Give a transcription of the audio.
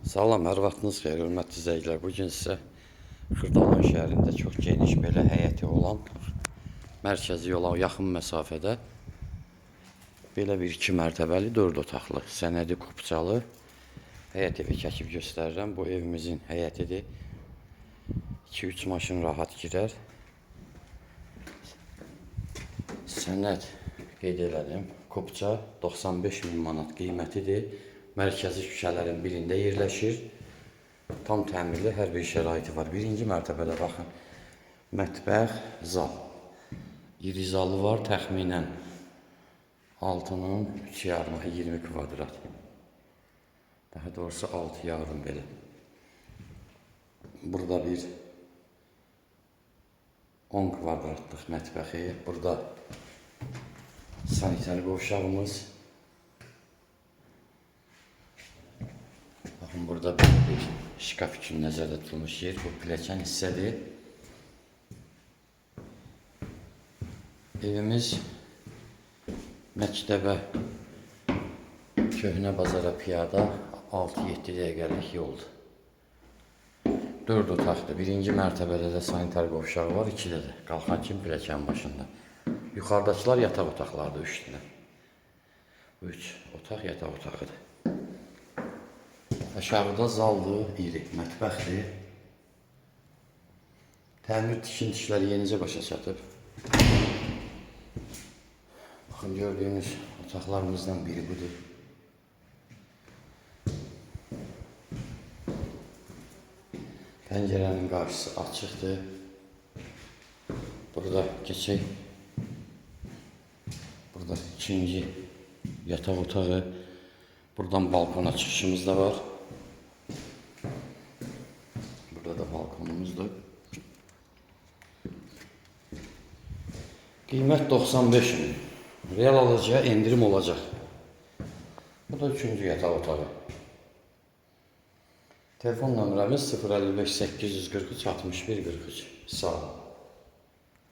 Salam, hər vaxtınız xeyir, hörmətli izləyicilər. Bugün sizə Xırdalan şəhərində çox geniş belə həyəti olan, mərkəzi yola yaxın məsafədə belə bir 2 mərtəbəli 4 otaqlı, sənədi kupçalı həyət evi çəkib göstərirəm. Bu evimizin həyətidir. 2-3 maşın rahat girər. Sənəd qeyd elədim. Kupça 95.000 manat qiymətidir. Mərkəzi küçələrin birində yerləşir. Tam təmirli, hər bir şəraiti var. Birinci mərtəbədə baxın, mətbəx, zal. İri zalı var, təxminən altının 3,5-20 kvadrat. Daha doğrusu 6,5 belə. Burada bir 10 kvadratlıq mətbəxi, burada sanitar qovşağımız. Baxın, burada bir şkaf üçün nəzərdə tutulmuş yer. Bu pilləkən hissədir. Evimiz məktəbə, köhnə bazara piyada 6-7 dəqiqəlik yoldur. 4 otaqdır. Birinci mərtəbədə də sanitar qovşağı var, 2-də də. Qalxan kimi pilləkən başında. Yuxarıdakılar yataq otaqlardır, 3-dilər. 3 otaq yataq otağıdır. Aşağıda zaldır, iri mətbəxdir. Təmir tikinti işləri yenicə başa çatıb. Baxın, gördüyünüz otaqlarımızdan biri budur. Pəncərənin qarşısı açıqdır. Burada keçək. Burada ikinci yataq otağı. Buradan balkona çıxışımız da var. Burada da balkonumuzdur. Qiymət 95.000. Real alıcıya endirim olacaq. Bu da 3-cü yataq otağı. Telefon nömrəmiz 055 843 61 43. Sağ olun.